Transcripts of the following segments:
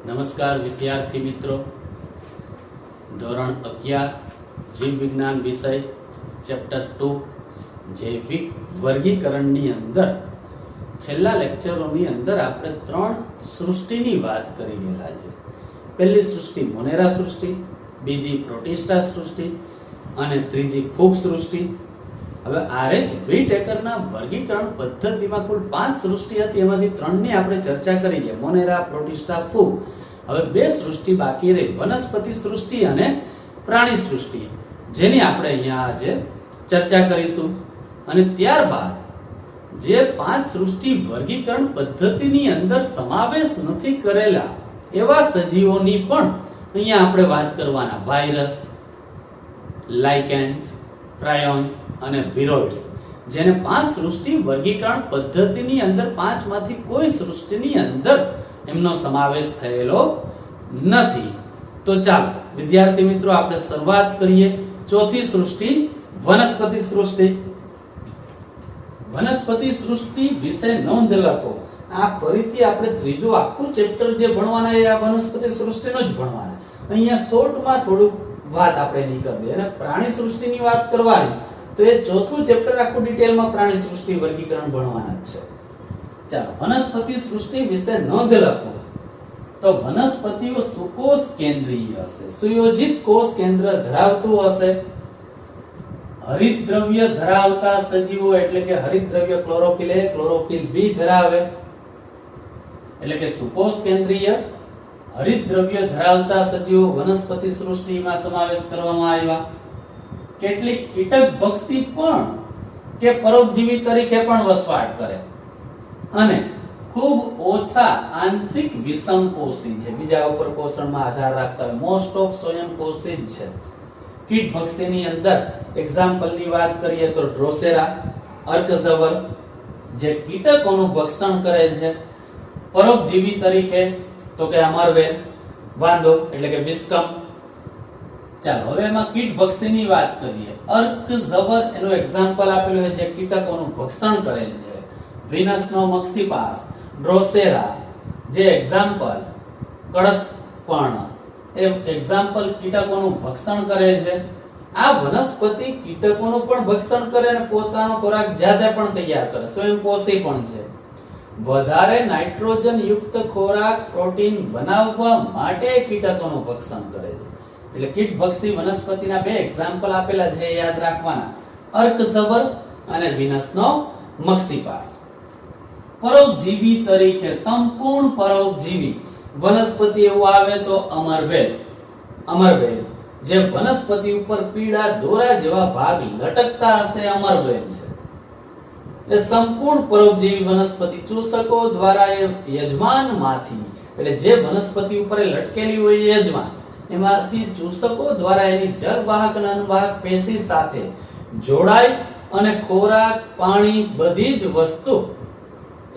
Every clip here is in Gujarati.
નમસ્કાર વિદ્યાર્થી મિત્રો, ધોરણ 11 જીવ વિજ્ઞાન વિષય ચેપ્ટર 2 જૈવિક વર્ગીકરણની અંદર છેલ્લા લેક્ચરોની અંદર આપણે ત્રણ સૃષ્ટિની વાત કરી ગયેલા છે. પહેલી સૃષ્ટિ મોનેરા સૃષ્ટિ, બીજી પ્રોટિસ્ટા સૃષ્ટિ અને ત્રીજી ફૂગ સૃષ્ટિ. હવે RH વ્હીટેકરના વર્ગીકરણ પદ્ધતિમાં કુલ 5 સૃષ્ટિ હતી, એમાંથી 3ની આપણે ચર્ચા કરી છે, મોનેરા, પ્રોટિસ્ટા, ફૂગ. હવે 2 સૃષ્ટિ બાકી રહી, વનસ્પતિ સૃષ્ટિ અને પ્રાણી સૃષ્ટિ, જેની આપણે અહીંયા આજે ચર્ચા કરીશું. અને ત્યારબાદ જે 5 સૃષ્ટિ વર્ગીકરણ પદ્ધતિની અંદર સમાવેશ નથી કરેલા એવા સજીવોની પણ અહીંયા આપણે વાત કરવાના. વાયરસ, લાઇકેન્સ, પ્રાયોન્સ અને વિરોઇડ્સ, જેને 5 સૃષ્ટિ વર્ગીકરણ પદ્ધતિની અંદર 5 માંથી કોઈ સૃષ્ટિની અંદર એમનો સમાવેશ થયેલો નથી. તો ચાલો વિદ્યાર્થી મિત્રો આપણે શરૂઆત કરીએ. ચોથી સૃષ્ટિ વનસ્પતિ સૃષ્ટિ. વનસ્પતિ સૃષ્ટિ વિશે નોંધ લખો. આ ફરીથી આપણે ત્રીજો આખું ચેપ્ટર જે ભણવાના એ આ વનસ્પતિ સૃષ્ટિનો જ ભણવાના. અહીંયા શોર્ટમાં થોડું વાત આપણે નહીં કરી દે. અને પ્રાણી સૃષ્ટિની વાત કરવાની તો એ ચોથું ચેપ્ટર આખું ડિટેલમાં પ્રાણી સૃષ્ટિ વર્ગીકરણ ભણવાના જ છે. ચાલો વનસ્પતિ સૃષ્ટિ વિશે નોંધ લખો. તો વનસ્પતિઓ સુકોષ કેન્દ્રીય હશે, સુયોજિત કોષ કેન્દ્ર ધરાવતું હશે. હરિતદ્રવ્ય ધરાવતા સજીવો એટલે કે હરિતદ્રવ્ય ક્લોરોફિલ A, ક્લોરોફિલ B ધરાવે, એટલે કે સુકોષ કેન્દ્રીય હરિતદ્રવ્ય ધરાવતા સજીવો વનસ્પતિ સૃષ્ટિમાં સમાવેશ કરવામાં આવ્યા. કેટલીક કીટક ભક્ષી પણ કે પરોપજીવી તરીકે પણ વસવાટ કરે અને ખૂબ ઓછા આંશિક વિષમપોષી છે, બીજા ઉપર પોષણમાં આધાર રાખતા હોય. મોસ્ટ ઓફ સ્વયંપોષી જ છે. કીટ ભક્ષીની અંદર એક્ઝામ્પલની વાત કરીએ તો ડ્રોસેરા, અર્કઝવર જે કીટકોનું ભક્ષણ કરે છે. પરોપજીવી તરીકે તો કે અમરવેલ, વાંદો એટલે કે વિસ્કમ. ચાલો હવે એમાં કીટ ભક્ષીની વાત કરીએ. અર્કઝવર એનું એક્ઝામ્પલ આપેલું છે જે કીટકોનું ભક્ષણ કરે છે. વિનસનો મક્સીપાસ, ડ્રોસેરા જે એક્ઝામ્પલ, કળશપર્ણ એ એક્ઝામ્પલ કીટકોનું ભક્ષણ કરે છે. આ વનસ્પતિ કીટકોનું પણ ભક્ષણ કરે અને પોતાનો ખોરાક જાતે પણ તૈયાર કરે, સ્વયંપોષી પણ છે. વધારે નાઇટ્રોજન યુક્ત ખોરાક, પ્રોટીન બનાવવા માટે કીટકોનું ભક્ષણ કરે છે. એટલે કીટભક્ષી વનસ્પતિના 2 એક્ઝામ્પલ આપેલા છે, યાદ રાખવાના, અર્કઝવર અને વિનસનો મક્સીપાસ. પરોપજીવી તરીકે સંપૂર્ણ પરોપજીવી વનસ્પતિ એવું આવે તો અમરવેલ. અમરવેલ જે વનસ્પતિ ઉપર પીળા દોરા જેવા ભાગ લટકતા હશે, અમરવેલ છે. એ સંપૂર્ણ પરોપજીવી વનસ્પતિ ચૂસકો દ્વારા એ યજમાનમાંથી, એટલે જે વનસ્પતિ ઉપર લટકેલી હોય યજમાન, એમાંથી ચૂસકો દ્વારા એની જળવાહક અને અનુવાહક પેશી સાથે જોડાય અને ખોરાક, પાણી બધી જ વસ્તુ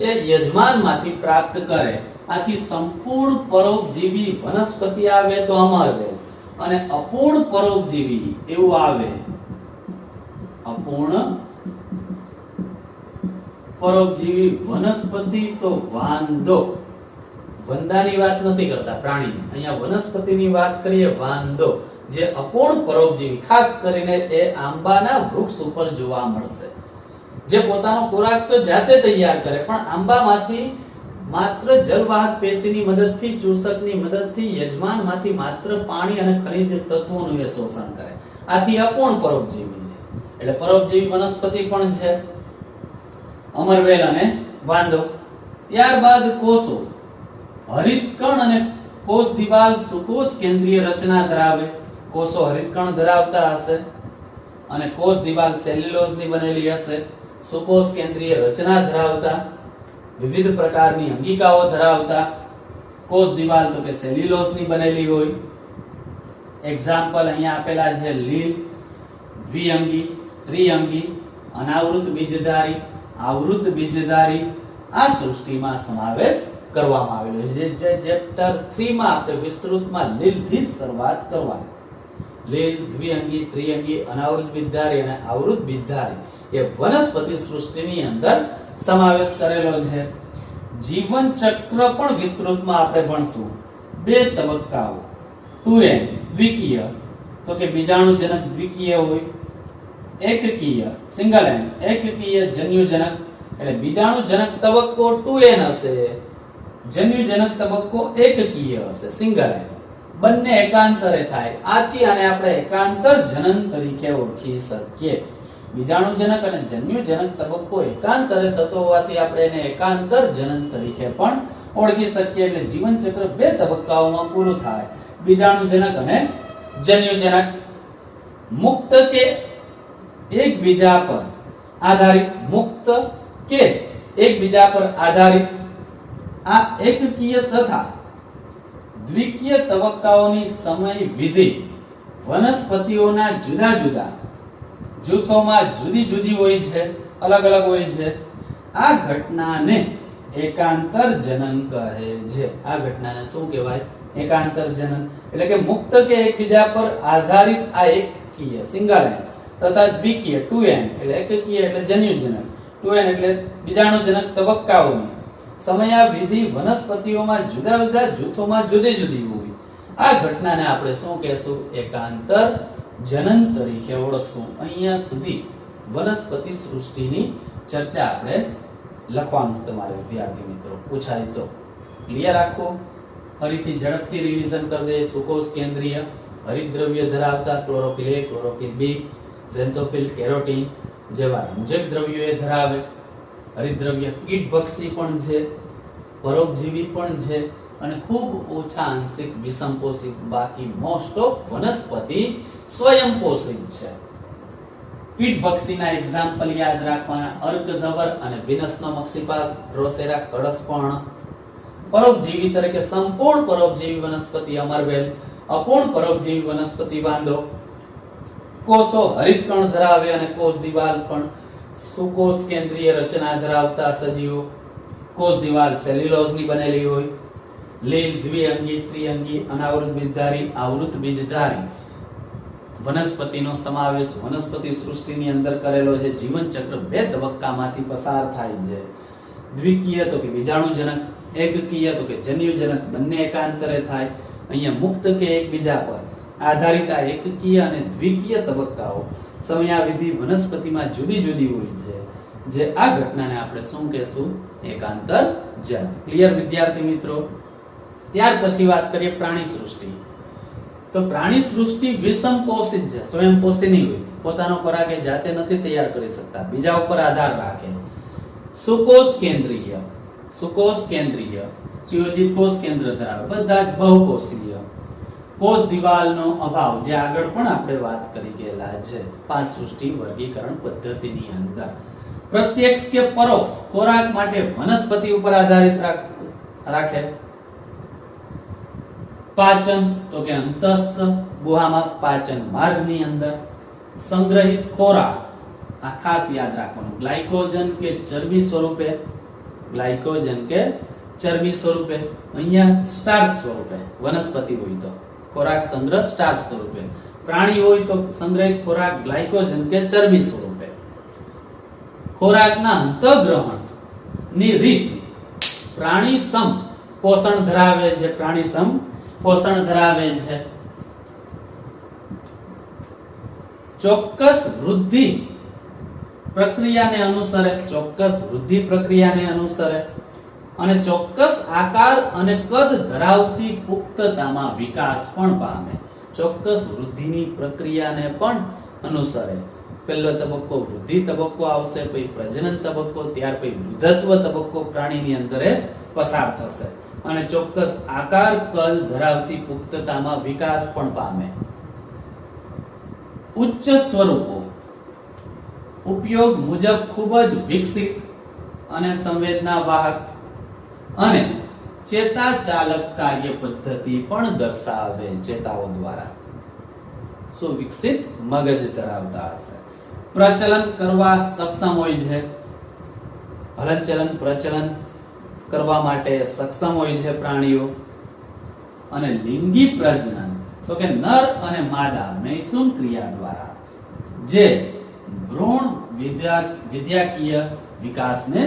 એ યજમાનમાંથી પ્રાપ્ત કરે. આથી સંપૂર્ણ પરોપજીવી વનસ્પતિ આવે તો અમરવેલ, અને અપૂર્ણ પરોપજીવી એવું આવે અપૂર્ણ પરોપજીવી વનસ્પતિ તો વાંદો. વંદાની વાત નથી કરતા પ્રાણીની, અહીંયા વનસ્પતિની વાત કરીએ. વાંદો જે અપૂર્ણ પરોપજીવી, ખાસ કરીને એ આંબાના વૃક્ષ ઉપર જોવા મળશે, જે પોતાનો ખોરાક તો જાતે તૈયાર કરે પણ આંબામાંથી માત્ર જલવાહક પેશીની મદદથી, ચૂસકની મદદથી, યજમાનમાંથી માત્ર પાણી અને ખનિજ તત્વોનું એ શોષણ કરે. આથી અપૂર્ણ પરોપજીવી છે. એટલે પરોપજીવી વનસ્પતિ પણ છે અમરવેલ અને વાંદો. ત્યારબાદ કોષો. હરિતકણ અને કોષ દિવાલ સુકોષ કેન્દ્રીય રચના ધરાવે. કોષો હરિતકણ ધરાવતા હશે અને કોષ દિવાલ સેલ્યુલોઝની બનેલી હશે. સુકોષ કેન્દ્રીય રચના ધરાવતા, વિવિધ પ્રકારની અંગિકાઓ ધરાવતા. કોષ દિવાલ તો કે સેલ્યુલોઝની બનેલી હોય. એક્ઝામ્પલ અહીંયા આપેલા છે લીલ, દ્વિઅંગી, ત્રિઅંગી, અનાવૃત બીજધારી, આવૃત બીજધારી. આ સૃષ્ટિમાં સમાવેશ કરવામાં આવેલો છે. જે ચેપ્ટર 3 માં આપણે વિસ્તૃતમાં લીલથી જ શરૂઆત કરવાની. લીલ, દ્વિઅંગી, ત્રિઅંગી, અનાવૃત બીજધારી અને આવૃત બીજધારી એ વનસ્પતિ સૃષ્ટિની અંદર સમાવેશ કરેલો છે. જીવન ચક્ર પણ વિસ્તૃતમાં આપણે ભણશું. બે તબક્કાઓ 2n દ્વિકીય તો કે બીજાણુજનક દ્વિકીય હોય, એકકીય સિંગલ n એકકીય જન્યુજનક એટલે બીજાણુજનક તબક્કો 2n હશે, જન્યુજનક તબક્કો એકકીય હશે સિંગલ n, બંને એકાંતરે થાય. આથી આને આપણે એકાંતર જનન તરીકે ઓળખી શકીએ. બીજાણુજનક અને જન્યુજનક તબક્કો એકાંતરે થતો હોવાથી આપણે એને એકાંતર જનન તરીકે પણ ઓળખી શકીએ. એટલે જીવન ચક્ર બે તબક્કાઓમાં પૂરું થાય, બીજાણુજનક અને જન્યુજનક. મુક્ત કે એકબીજા પર આધારિત, મુક્ત કે એકબીજા પર આધારિત આ એકકીય તથા દ્વિકીય તબક્કાઓની સમય વિધિ વનસ્પતિઓના જુદા જુદા જૂથોમાં જુદી જુદી હોય છે, અલગ અલગ હોય છે. આ ઘટનાને એકાંતર જનન કહે છે. આ ઘટનાને શું કહેવાય? એકાંતર જનન. એટલે કે મુક્ત કે એકબીજા પર આધારિત આ એકકીય સિંગલ n તથા દ્વિકીય 2n એટલે એકકીય એટલે જન્યુજનક, 2n એટલે બીજાણુજનક તબક્કાઓની સમયાવિધિ વનસ્પતિઓમાં જુદા જુદા જૂથોમાં જુદી જુદી હોય. આ ઘટનાને આપણે શું કહેશું? એકાંતર જનન તરીકે ઓળખશું. અહીંયા સુધી વનસ્પતિ સૃષ્ટિની ચર્ચા આપણે લખવાનું તમારે વિદ્યાર્થી મિત્રો પૂછાય તો ક્લિયર રાખો. ફરીથી ઝડપથી રિવિઝન કરી દે. સુકોષ કેન્દ્રીય હરિતદ્રવ્ય ધરાવતા chlorophyll A, chlorophyll B, xanthophyll, carotene જેવા રંજક દ્રવ્યો એ ધરાવે. હરિતદ્રવ્ય કીટભક્ષી પણ છે, પરોપજીવી પણ છે અને ખૂબ ઓછા આંશિક વિષમપોષી, બાકી મોસ્ટ ઓફ વનસ્પતિ સ્વયંપોષિત છે. કીટભક્ષીના એક્ઝામ્પલ યાદ રાખવાના: અર્કઝવર અને વિનસનો મક્ષીપાસ, ડ્રોસેરા કળશપર્ણ. પરોપજીવી તરીકે સંપૂર્ણ પરોપજીવી વનસ્પતિ અમરવેલ, અપૂર્ણ પરોપજીવી વનસ્પતિ વાંદો. કોષો હરિતકણ ધરાવે અને કોષ દિવાલ પણ સુકોષ કેન્દ્રીય રચના ધરાવતા સજીવો. કોષ દિવાલ સેલ્યુલોઝની બનેલી હોય. લીલ, દ્વિઅંગી, ત્રિઅંગી, અનાવૃત બીજધારી, આવૃત બીજધારી વનસ્પતિનો સમાવેશ વનસ્પતિ સૃષ્ટિની અંદર કરેલો છે. જીવન ચક્ર બે તબક્કામાંથી પસાર થાય છે. દ્વિકીય તો કે બીજાણુજનક, એકકીય તો કે જન્યુજનક, બંને એકાંતરે થાય. અહીંયા મુક્ત કે એકબીજા પર આધારિત આ એકકીય અને દ્વિકીય તબક્કાઓ સમયાવિધિ વનસ્પતિમાં જુદી જુદી હોય છે. જે આ ઘટનાને આપણે શું કહેશું? એકાંતર જનન. ક્લિયર વિદ્યાર્થી મિત્રો? ત્યાર પછી વાત કરીએ પ્રાણી સૃષ્ટિ. તો પ્રાણી સૃષ્ટિ વિષમપોષિત છે, સ્વયંપોષી નહીં હોય. પોતાનો ખોરાક એ જાતે નથી તૈયાર કરી શકતા, બીજા ઉપર આધાર રાખે. સુકોષ કેન્દ્રીય, સુકોષ કેન્દ્રીય સુયોજિત કોષ કેન્દ્ર ધરાવે, બધા જ બહુકોષીય. કોષ દિવાલનો અભાવ, જે આગળ પણ આપણે વાત કરી ગયેલા છે 5 સૃષ્ટિ વર્ગીકરણ પદ્ધતિની અંદર. પ્રત્યક્ષ કે પરોક્ષ ખોરાક માટે વનસ્પતિ ઉપર આધારિત રાખે. પાચન તો કે અંતસ્થ ગુહામાં પાચન માર્ગની અંદર. સંગ્રહિત ખોરાક, આ ખાસ યાદ રાખવાનું, ગ્લાયકોજન કે ચરબી સ્વરૂપે, ગ્લાયકોજન કે ચરબી સ્વરૂપે. અહીંયા સ્ટાર્ચ સ્વરૂપે વનસ્પતિ હોય તો ખોરાક સંગ્રહ સ્ટાર્ચ સ્વરૂપે, પ્રાણી હોય તો સંગ્રહિત ખોરાક ગ્લાયકોજન કે ચરબી સ્વરૂપે. ખોરાકના અંતઃગ્રહણ ની રીત, પ્રાણી સમ પોષણ ધરાવે છે, પ્રાણી સમ પોષણ ધરાવે છે. ચોક્કસ વૃદ્ધિ પ્રક્રિયાને અનુસરે, ચોક્કસ વૃદ્ધિ પ્રક્રિયાને અનુસરે અને ચોક્કસ આકાર અને કદ ધરાવતી પુખ્તતામાં વિકાસ પણ પામે. ચોક્કસ વૃદ્ધિની પ્રક્રિયાને પણ અનુસરે. પહેલો તબક્કો વૃદ્ધિ તબક્કો આવશે, પછી પ્રજનન તબક્કો, ત્યાર પછી વૃદ્ધત્વ તબક્કો પ્રાણીની અંદર પસાર થશે અને ચોક્કસ આકાર કદ ધરાવતી પુખ્તતામાં વિકાસ પણ પામે. ઉચ્ચ સ્વરૂપો ઉપયોગ મુજબ ખૂબ જ વિકસિત અને સંવેદના વાહક અને ચેતા ચાલક કાર્ય પદ્ધતિ પણ દર્શાવે. ચેતાઓ દ્વારા સુવિકસિત મગજ ધરાવતા હશે. પ્રચલન કરવા સક્ષમ હોય છે, હલનચલન પ્રચલન કરવા માટે સક્ષમ હોય છે પ્રાણીઓ. અને લિંગી પ્રજનન તો કે નર અને માદા મૈથુન ક્રિયા દ્વારા જે ભ્રૂણ વિદ્યાકીય વિકાસને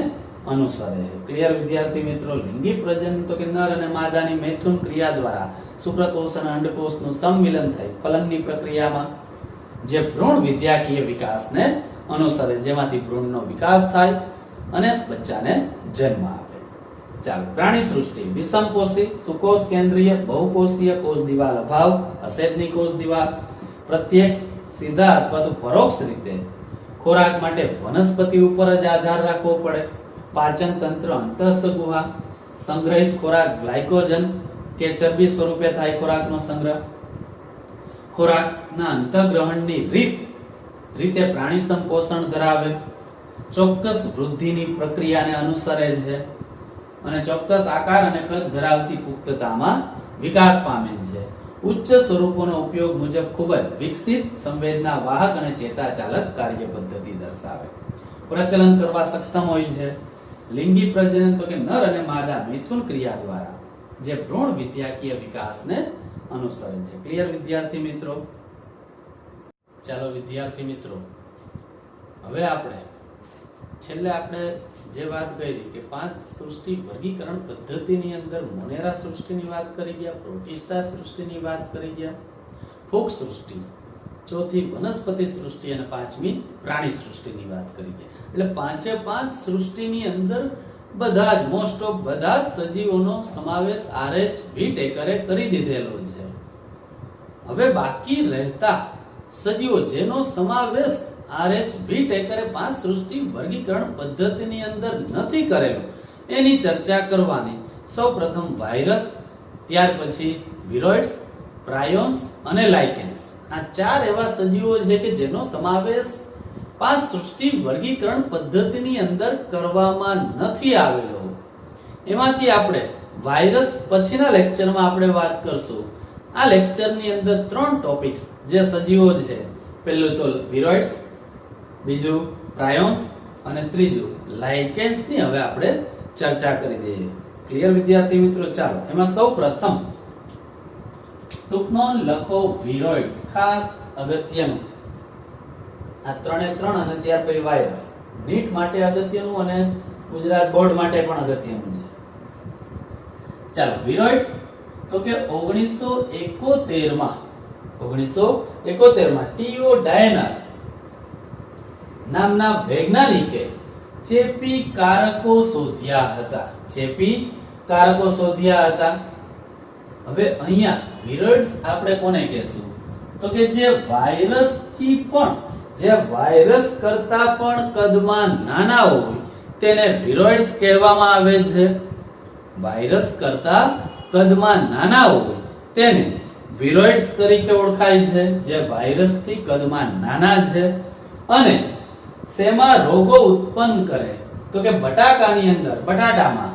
અનુસરે છે. ક્લિયર વિદ્યાર્થી મિત્રો? લિંગી પ્રજનન તો કે નર અને માદાની મૈથુન ક્રિયા દ્વારા શુક્રકોષ અને અંડકોષનું સંમિલન થઈ ફલનની પ્રક્રિયામાં જે ભ્રૂણ વિદ્યાકીય વિકાસને અનુસરે, જેમાંથી ભ્રૂણનો વિકાસ થાય અને બચ્ચાને જન્મ આપે. ચાલો, પ્રાણી સૃષ્ટિ વિષમકોષી, સુકોષ કેન્દ્રીય, બહુકોષીય, કોષ દિવાલ અભાવ, અસેદની કોષ દિવાલ, પ્રત્યક્ષ, સીધા અથવા તો પરોક્ષ રીતે ખોરાક માટે વનસ્પતિ ઉપર જ આધાર રાખવો પડે, પાચન તંત્ર અંતઃસગુહા, સંગ્રહિત ખોરાક ગ્લાયકોજન કે ચરબી સ્વરૂપે થાય ખોરાકનો સંગ્રહ, ખોરાકના અંતઃગ્રહણની રીતે પ્રાણી સંપોષણ ધરાવે, ચોક્કસ વૃદ્ધિની પ્રક્રિયાને અનુસરે છે અને ચોક્કસ આકાર અને કદ ધરાવતી પુખ્તતામાં વિકાસ પામે છે. ઉચ્ચ સ્વરૂપોનો ઉપયોગ મુજબ ખૂબ જ વિકસિત સંવેદના વાહક અને ચેતાચાલક કાર્ય પદ્ધતિ દર્શાવે, પ્રચલન કરવા સક્ષમ હોય છે. લિંગી પ્રજનન તો કે નર અને માદા મૈથુન ક્રિયા દ્વારા જે ભ્રૂણ વિદ્યાકીય વિકાસને અનુસરે છે. ક્લિયર વિદ્યાર્થી મિત્રો? ચાલો વિદ્યાર્થી મિત્રો, હવે છેલ્લે આપણે જે વાત કરી કે 5 સૃષ્ટિ વર્ગીકરણ પદ્ધતિની અંદર મોનેરા સૃષ્ટિની વાત કરી ગયા, પ્રોટિસ્ટા સૃષ્ટિની વાત કરી ગયા, ફૂગ સૃષ્ટિ, ચોથી વનસ્પતિ સૃષ્ટિ અને પાંચમી પ્રાણી સૃષ્ટિની વાત કરી ગયા. એટલે પાંચે પાંચ સૃષ્ટિની અંદર બધા જ મોસ્ટ ઓફ બધા જ સજીવોનો સમાવેશ RH ટેકરે કરી દીધેલો છે. હવે બાકી રહેતા સજીવો જેનો સમાવેશ RH ટેકરે 5 સૃષ્ટિ વર્ગીકરણ પદ્ધતિની અંદર નથી કરેલો એની ચર્ચા કરવાની. સૌપ્રથમ વાયરસ, ત્યાર પછી વિરોઇડ્સ, પ્રાયોન્સ અને લાઇકેન્સ. આ 4 એવા સજીવો છે કે જેનો સમાવેશ 5 સૃષ્ટિ વર્ગીકરણ પદ્ધતિની અંદર કરવામાં નથી આવેલો. એમાંથી આપણે વાયરસ પછીના લેક્ચરમાં આપણે વાત કરશું. આ લેક્ચરની અંદર 3 ટોપિક્સ જે સજીવો છે, પહેલું તો વિરોઇડ્સ, બીજું પ્રાયોન્સ અને ત્રીજું લાઇકેન્સ ની હવે આપણે ચર્ચા કરી દઈએ. ક્લિયર વિદ્યાર્થી મિત્રો? ચાલો, એમાં સૌપ્રથમ ટૂંકનો લખો વિરોઇડ્સ, ખાસ અગત્યનું. આ 3 એ 3 અને ત્યાર પછી વાયરસ નીટ માટે અગત્યનું અને ગુજરાત બોર્ડ માટે પણ અગત્યનું છે. ચાલો, વિરોઇડ્સ તો કે 1971 માં ટીઓ ડાયનર નામના વૈજ્ઞાનિકે ચેપી કારકો શોધ્યા હતા. હવે અહીંયા વિરોઇડ્સ આપણે કોને કહેશું? તો કે જે વાયરસ કરતા પણ કદમાં નાના હોય તેને વિરોઇડ્સ કહેવામાં આવે છે. વાયરસ કરતા કદમાં નાના હોય તેને વિરોઇડ્સ તરીકે ઓળખાય છે, જે વાયરસ થી કદમાં નાના છે. અને શેમાં રોગો ઉત્પન્ન કરે? તો કે બટાટામાં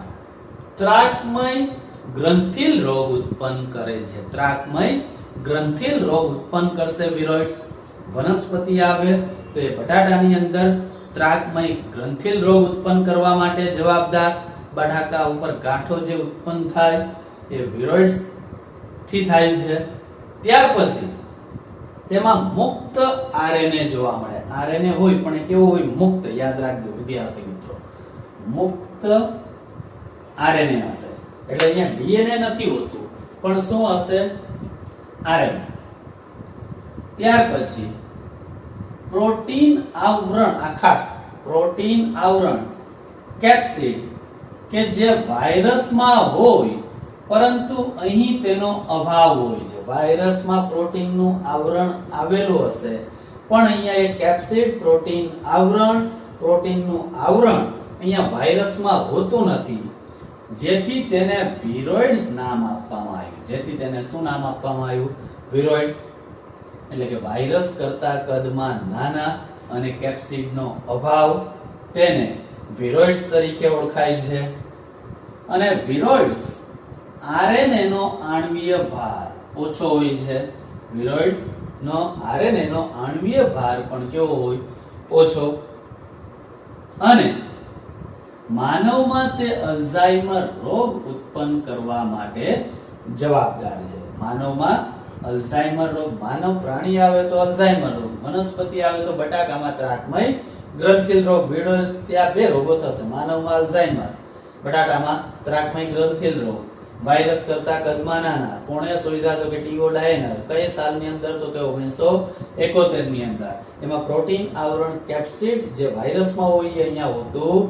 ત્રાકમય ગ્રંથિલ રોગ ઉત્પન્ન કરે છે. ત્રાકમય ગ્રંથિલ રોગ ઉત્પન્ન કરશે વિરોઇડ્સ. વનસ્પતિ આવે તો એ બટાટાની અંદર ત્રાકમય ગ્રંથિલ રોગ ઉત્પન્ન કરવા માટે જવાબદાર બટાકા ઉપર ગાંઠો જે ઉત્પન્ન થાય એ વિરોઇડ્સ થી થાય છે. ત્યાર પછી તેમાં મુક્ત આરએનએ જોવા મળે. આરએનએ હોય પણ એ કેવો હોય? મુક્ત. યાદ રાખજો વિદ્યાર્થી મિત્રો, મુક્ત આરએનએ હશે. એટલે અહીંયા ડીએનએ નથી હોતું, પણ શું હશે? આરએનએ. ત્યાર પછી પ્રોટીન આવરણ, આ ખાસ પ્રોટીન આવરણ કેપ્સિડ કે જે વાયરસમાં હોય પરંતુ અહીં તેનો અભાવ હોય છે. વાયરસમાં પ્રોટીનનું આવરણ આવેલું હશે પણ અહીંયા એ કેપ્સિડ પ્રોટીનનું આવરણ અહીંયા વાયરસમાં હોતું નથી, જેથી તેને વિરોઇડ્સ નામ આપવામાં આવ્યું. જેથી તેને શું નામ આપવામાં આવ્યું? વિરોઇડ્સ. એટલે કે વાયરસ કરતા કદમાં નાના અને કેપ્સિડનો અભાવ, તેને વિરોઇડ્સ તરીકે ઓળખાય છે. અને વિરોઇડ્સ આરએનએ નો આણ્વીય ભાર ઓછો હોય છે. વિરોઇડ્સ નો આરએનએ નો આણ્વીય ભાર પણ કેવો હોય? ઓછો. અને માનવમાં તે અલ્ઝાઇમર રોગ ઉત્પન્ન કરવા માટે જવાબદાર છે. માનવમાં અલ્ઝાઇમર રોગ, માનવ પ્રાણી આવે તો અલ્ઝાઇમર રોગ, વનસ્પતિ આવે તો બટાકામાં ત્રાકમય ગ્રંથિલ રોગ વિડોઝ ત્યાં બે રોગો થશે, માનવમાં અલ્ઝાઇમર, બટાટામાં ત્રાકમય ગ્રંથિલ રોગ, વાયરસ કરતા કદમાં નાના, કોણે સુવિધા તો કે ટીઓ ડાયનર, કઈ સાલની અંદર તો કે 1971 ની અંદર. એમાં પ્રોટીન આવરણ કેપ્સિડ જે વાયરસમાં હોય એ અહીંયા હોતું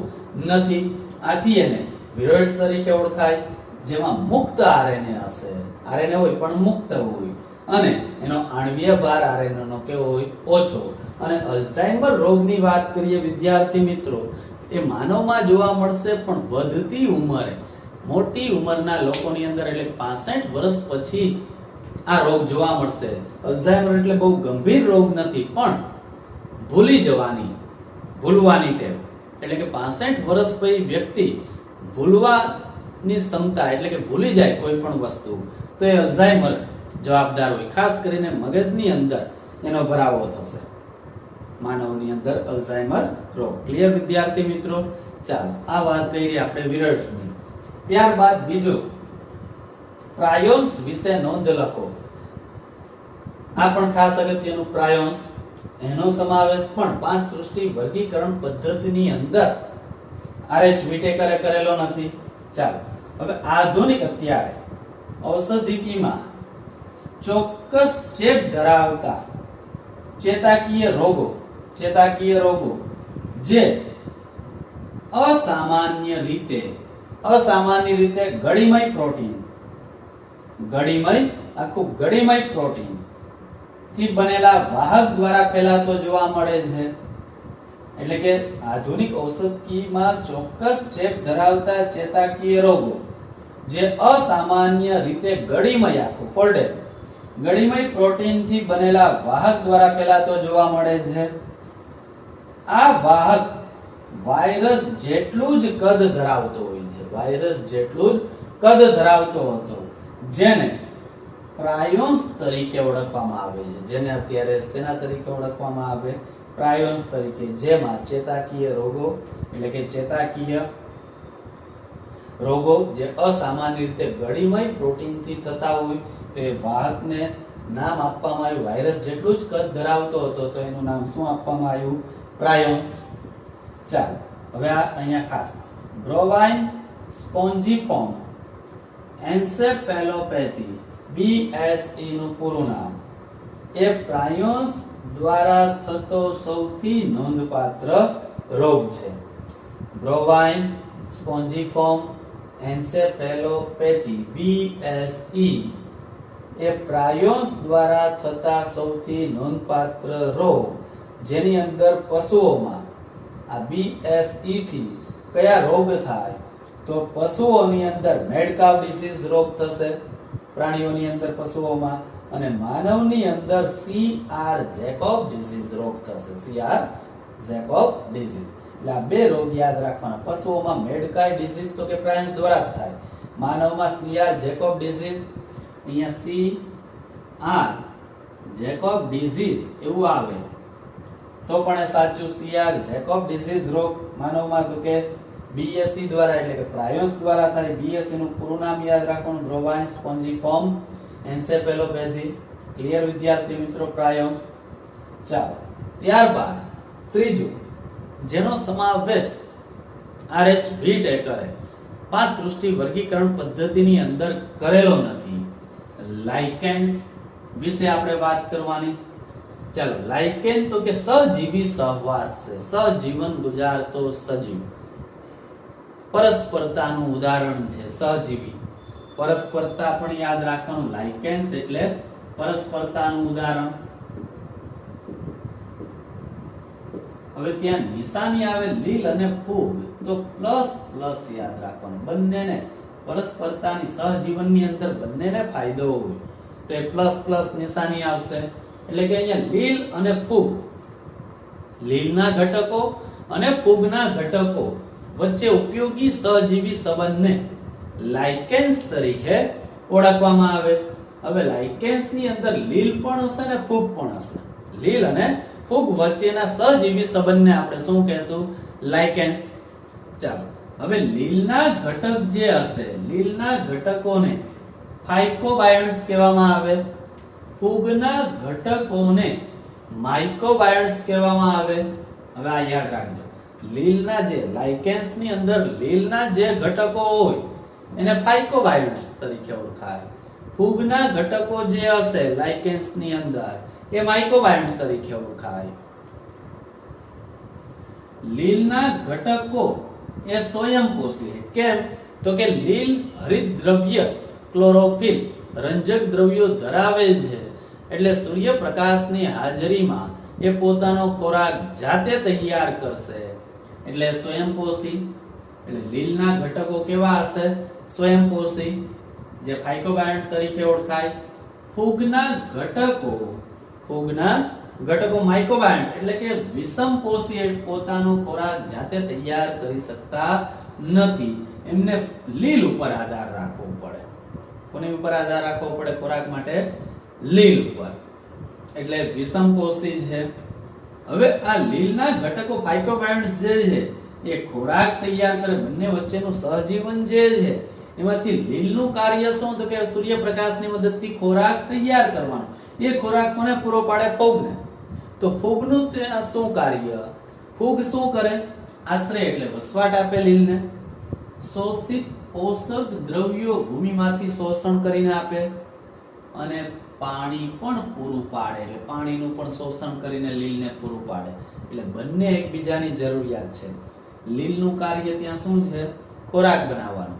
નથી, આથી એને વિરોઇડ્સ તરીકે ઓળખાય, જેમાં મુક્ત આરએનએ હશે, આરએનએ હોય પણ મુક્ત હોય, અને એનો આણ્વીય ભાર આરએનએ નો કેવો હોય, ઓછો. અને અલ્ઝાઇમર રોગની વાત કરીએ વિદ્યાર્થી મિત્રો, એ માનવમાં જોવા મળશે પણ વધતી ઉંમરે, મોટી ઉંમરના લોકોની અંદર, એટલે 65 વર્ષ પછી આ રોગ જોવા મળશે. અલ્ઝાઇમર એટલે બહુ ગંભીર રોગ નથી, પણ ભૂલવાની ટેવ, એટલે કે 65 વર્ષ પછી વ્યક્તિ ભૂલવાની ક્ષમતા, એટલે કે ભૂલી જાય કોઈ પણ વસ્તુ, તો એ અલ્ઝાઇમર જવાબદાર હોય. ખાસ કરીને મગજની અંદર એનો ભરાવો થશે, માનવની અંદર અલ્ઝાઇમર રોગ. ક્લિયર વિદ્યાર્થી મિત્રો? ચાલો, આ વાત કરી આપણે વિરોઇડ્સની. ત્યારબાદ બીજું પ્રાયોન્સ વિશે નોંધ લખો. આ પણ ખાસ અગત્યનું, પ્રાયોન્સ, એનો સમાવેશ પણ 5 સૃષ્ટિ વર્ગીકરણ પદ્ધતિની અંદર આરએચ વિટેકરે કરેલો નથી. ચાલો, હવે આધુનિક અત્યારે ઔષધિકીમાં ચોક્કસ ચેપ ધરાવતા ચેતાકીય રોગો જે અસામાન્ય રીતે ગળીમય પ્રોટીન થી બનેલા વાહક દ્વારા ફેલાતો જોવા મળે છે. એટલે કે આધુનિક ઔષધીમાં ચોક્કસ ચેપ ધરાવતા ચેતાકીય રોગો જે અસામાન્ય રીતે ગળીમય પ્રોટીન થી બનેલા વાહક દ્વારા ફેલાતો જોવા મળે છે. આ વાહક વાયરસ જેટલું જ કદ ધરાવતો હોય છે, હતો, જેને પ્રાયોન્સ તરીકે ઓળખવામાં આવે છે. જેને અત્યારે શેના તરીકે ઓળખવામાં આવે? પ્રાયોન્સ તરીકે. જેમાં ચેતાકીય રોગો જે અસામાન્ય રીતે ગળીમય પ્રોટીનથી થતા હોય, તો એ વાહકને નામ આપવામાં આવ્યું, વાયરસ જેટલું જ કદ ધરાવતો હતો તો એનું નામ શું આપવામાં આવ્યું? પ્રાયોન્સ. ચાલો, હવે આ અહીંયા ખાસ બ્રોવાઇન સ્પોન્જીફોર્મ એન્સેફેલોપેથી BSE નું પૂરું નામ. એ પ્રાયોન્સ દ્વારા થતો સૌથી નોંધપાત્ર રોગ છે. બ્રોવાઇન સ્પોન્જીફોર્મ એન્સેફેલોપેથી BSE એ પ્રાયોન્સ દ્વારા થતા સૌથી નોંધપાત્ર રોગ, જેની અંદર પશુઓમાં આ BSE થી કયા રોગ થાય? તો પશુઓની અંદર મેડ કાવ ડિસીઝ રોગ થશે, પ્રાણીઓની અંદર પશુઓમાં, અને માનવની અંદર CR જેકોબ ડિસીઝ રોગ થશે. CR Jacob disease. એટલે આ બે રોગ યાદ રાખવાના. પશુઓમાં મેડ કાવ ડિસીઝ તો કે પ્રાયન્સ દ્વારા જ થાય, માનવમાં CR જેકોબ ડિસીઝ. અહીંયા CR જેકોબ ડિસીઝ એવું આવે તો પણ એ સાચું. CR જેકોબ ડિસીઝ રોગ માનવમાં તો કે BSE દ્વારા, એટલે કે પ્રાયોન્સ દ્વારા થાય. BSE નું પૂરું નામ યાદ રાખવાનું, બ્રોવાઇન સ્પોન્જીફોર્મ એન્સેફેલોપેથી. ક્લિયર વિદ્યાર્થી મિત્રો? પ્રાયોન્સ. ચાલો, ત્યારબાદ ત્રીજું, જેનો સમાવેશ RH વિટેકરે 5 સૃષ્ટિ વર્ગીકરણ પદ્ધતિની અંદર કરેલો નથી, લાઇકેન્સ વિશે આપણે વાત કરવાની. ચાલો, લાઇકેન તો કે સહજીવી સહવાસ છે, સહજીવન ગુજારતો સજીવ, પરસ્પરતાનું ઉદાહરણ છે. સહજીવી, પરસ્પરતા પણ યાદ રાખવાનું. લાઇકેન્સ એટલે પરસ્પરતાનું ઉદાહરણ. હવે ત્યાં નિશાની આવે લીલ અને ફૂગ, તો પ્લસ પ્લસ યાદ રાખવાનું. બંનેને પરસ્પરતાની સહજીવનની અંદર બંનેને ફાયદો હોય તો એ પ્લસ પ્લસ નિશાની આવશે. એટલે કે અહીંયા લીલ અને ફૂગ, લીલના ઘટકો અને ફૂગના ઘટકો વચ્ચે ઉપયોગી સહજીવી સંબંધને લાઇકેન્સ તરીકે ઓળખવામાં આવે. હવે લાઇકેન્સ ની અંદર લીલ પણ હશે ને ફૂગ પણ હશે. લીલ અને ફૂગ વચ્ચેના સહજીવી સંબંધને આપણે શું કહેશું? લાઇકેન્સ. ચાલો, હવે લીલના ઘટક જે હશે, લીલના ઘટકોને ફાઇકોબાયોન્ટ્સ કહેવામાં આવે, ફૂગના ઘટકોને માઇકોબાયોન્ટ્સ કહેવામાં આવે, હવે આ યાદ રાખજો, લીલના જે લાઇકેન્સ ની અંદર લીલના જે ઘટકો હોય એને ફાઇકોબાયોન્ટ્સ તરીકે ઓળખાય. ફૂગના ઘટકો જે હશે લાઇકેન્સ ની અંદર એ માઇકોબાયોન્ટ તરીકે ઓળખાય. લીલના ઘટકો એ સ્વયંપોષી છે. કેમ? તો કે લીલ હરિતદ્રવ્ય ક્લોરોફિલ રંજક દ્રવ્યો ધરાવે છે, એટલે સૂર્યપ્રકાશની હાજરીમાં એ પોતાનો ખોરાક જાતે તૈયાર કરશે, એટલે સ્વયંપોષી. એટલે લીલના ઘટકો કેવા હશે? સ્વયંપોષી, જે ફાઇકોબાયોન્ટ તરીકે ઓળખાય. ફૂગના ઘટકો માઇકોબાયોન્ટ એટલે કે વિષમપોષી, પોતાનો ખોરાક જાતે તૈયાર કરી શકતા નથી, એમને લીલ ઉપર આધાર રાખવો પડે. કોની ઉપર આધાર રાખવો પડે ખોરાક માટે? લીલ ઉપર, એટલે વિષમપોષી છે. હવે આ લીલના ઘટકો ફાઇકોબાયોન્ટ્સ જે છે એ ખોરાક તૈયાર કરે, બંને વચ્ચેનું સહજીવન જે છે એમાંથી લીલનું કાર્ય શું? તો કે સૂર્યપ્રકાશની મદદથી ખોરાક તૈયાર કરવાનો. એ ખોરાક કોને પૂરો પાડે? ફૂગને. તો ફૂગનું શું કાર્ય? ફૂગ શું કરે? આશ્રય એટલે વસવાટ આપે લીલને. શોષિત પોષક દ્રવ્યો ભૂમિમાંથી શોષણ કરીને આપે અને પાણી પણ પૂરું પાડે, એટલે પાણીનું પણ શોષણ કરીને લીલને પૂરું પાડે. એટલે બંને એકબીજાની જરૂરિયાત છે. લીલનું કાર્ય ત્યાં શું છે? ખોરાક બનાવવાનું.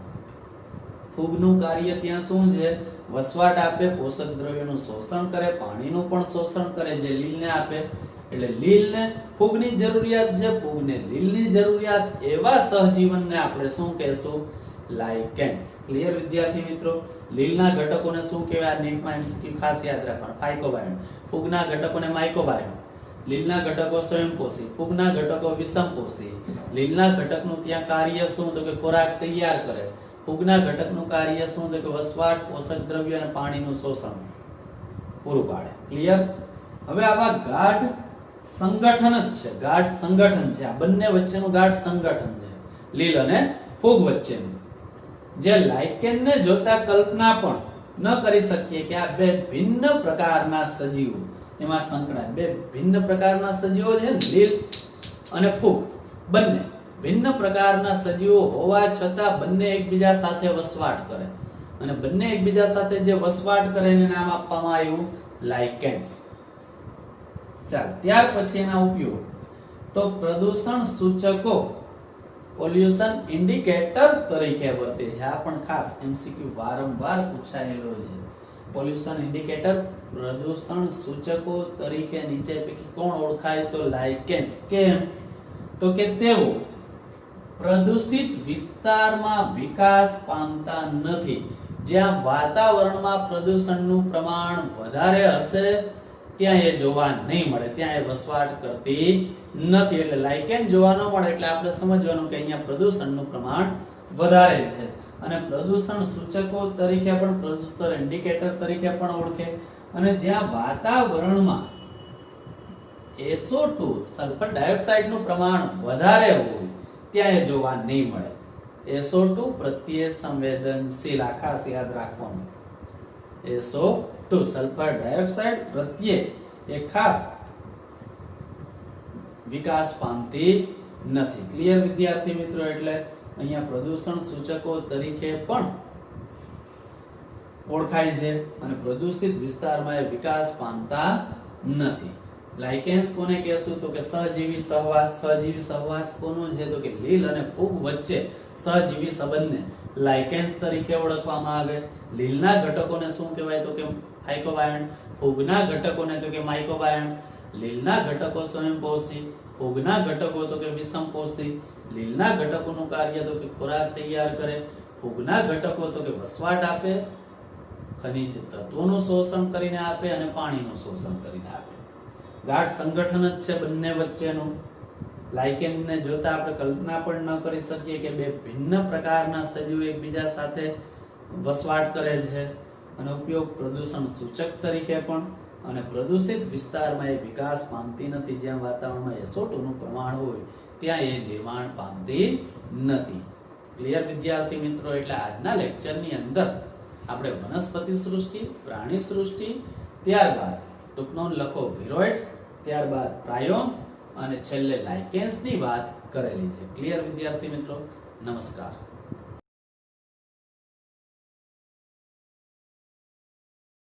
ફૂગનું કાર્ય ત્યાં શું છે? વસવાટ આપે, પોષક દ્રવ્યોનું શોષણ કરે, પાણીનું પણ શોષણ કરે, જે લીલને આપે. એટલે લીલને ફૂગની જરૂરિયાત છે, ફૂગને લીલની જરૂરિયાત, એવા સહજીવનને આપણે શું કહેશું? લાઇકેન્સ. ક્લિયર વિદ્યાર્થી મિત્રો? લીલના ઘટકોને શું કહેવાય? નીટમાં એમસીક્યુ ખાસ યાદ રાખવાનું, ફાઇકોબાયોન્ટ. ફૂગના ઘટકોને માઇકોબાયોન્ટ. લીલના ઘટકો સ્વયંપોષી, ફૂગના ઘટકો વિષમપોષી. લીલના ઘટકનું ત્યાં કાર્ય શું? તો કે ખોરાક તૈયાર કરે. ફૂગના ઘટકનું કાર્ય શું? તો કે વસવાટ, પોષક દ્રવ્ય અને પાણીનું શોષણ પૂરું પાડે. ક્લિયર? હવે આવા ગાઢ સંગઠન જ છે, ગાઢ સંગઠન છે, આ બંને વચ્ચેનું ગાઢ સંગઠન છે લીલ અને ફૂગ વચ્ચેનું, જે લાઇકેનને જોતા કલ્પના પણ ન કરી શકીએ કે આ બે ભિન્ન પ્રકારના સજીવો એમાં સંકળાય. બે ભિન્ન પ્રકારના સજીવો છે, લીલ અને ફૂગ, બંને ભિન્ન પ્રકારના સજીવો હોવા છતાં બંને એકબીજા સાથે વસવાટ કરે, અને બંને એકબીજા સાથે જે વસવાટ કરે એને નામ આપવામાં આવ્યું લાઇકેન્સ. ચાલ, ત્યાર પછી એના ઉપયોગ. તો પ્રદૂષણ સૂચકો પોલ્યુશન ઇન્ડિકેટર તરીકે વર્તે છે. આ પણ ખાસ એમસીક્યુ વારંવાર પૂછાયેલો છે. પોલ્યુશન ઇન્ડિકેટર, પ્રદૂષણ સૂચકો તરીકે નીચે પૈકી કોણ ઓળખાય? તો લાઇકેન્સ. કેમ? તો કે તેઓ પ્રદૂષિત વિસ્તારમાં વિકાસ પામતા નથી. જ્યાં વાતાવરણમાં પ્રદૂષણનું પ્રમાણ વધારે હશે ત્યાં એ જોવા નહીં મળે, ત્યાં એ વસવાટ કરતી નથી. એટલે લાઇકેન જોવા ન મળે એટલે આપણે સમજવાનું કે અહીંયા પ્રદૂષણનું પ્રમાણ વધારે છે. અને પ્રદૂષણ સૂચકો તરીકે પણ, પ્રદૂષણ ઇન્ડિકેટર તરીકે પણ ઓળખે. અને જ્યાં વાતાવરણમાં SO2 સલ્ફર ડાયોક્સાઇડનું પ્રમાણ વધારે હોય ત્યાં એ જોવા નહીં મળે. SO2 પ્રત્યે સંવેદનશીલ, આ ખાસ યાદ રાખવાનું. SO2 સલ્ફર ડાયોક્સાઇડ પ્રત્યે એ ખાસ વિકાસ પામતી નથી. ક્લિયર વિદ્યાર્થી મિત્રો? એટલે અહીંયા પ્રદૂષણ સૂચકો તરીકે પણ ઓળખાય છે અને પ્રદૂષિત વિસ્તારમાં એ વિકાસ પામતા નથી. લાઇકેન્સ કોને કહેશું? તો કે સહજીવી સહવાસ. સહજીવી સહવાસ કોનો છે? તો કે લીલ અને ફૂગ વચ્ચે સહજીવી સંબંધને લાઇકેન્સ તરીકે ઓળખવામાં આવે. લીલના ઘટકોને શું કહેવાય? તો કે ફાઇકોબાયોન્ટ. ફૂગના ઘટકોને તો કે માઇકોબાયોન્ટ. લીલના ઘટકો સ્વયંપોષી, ફૂગના ઘટકો તો કે વિષમપોષી. લીલના ઘટકોનું કાર્ય તો કે ખોરાક તૈયાર કરે, ફૂગના ઘટકો તો કે વસવાટ આપે, ખનિજ તત્વોનું શોષણ કરીને આપે અને પાણીનું શોષણ કરીને આપે. ગાઢ સંગઠન જ છે બંને વચ્ચેનું. લાઇકેનને જોતા આપણે કલ્પના પણ ન કરી શકીએ કે બે ભિન્ન પ્રકારના સજીવો એકબીજા સાથે વસવાટ કરે છે. અને ઉપયોગ પ્રદૂષણ સૂચક તરીકે પણ, અને પ્રદૂષિત વિસ્તારમાં એ વિકાસ પામતી નથી. જ્યાં વાતાવરણમાં SO2 નું પ્રમાણ હોય ત્યાં એ નિર્માણ પામતી નથી. ક્લિયર વિદ્યાર્થી મિત્રો? એટલે આજના લેક્ચરની અંદર આપણે વનસ્પતિ સૃષ્ટિ, પ્રાણી સૃષ્ટિ, ત્યારબાદ ટૂંકનો લખો વિરોઇડ્સ, ત્યારબાદ પ્રાયોન્સ અને છેલ્લે લાઇકેન્સની વાત કરેલી છે. ક્લિયર વિદ્યાર્થી મિત્રો? નમસ્કાર.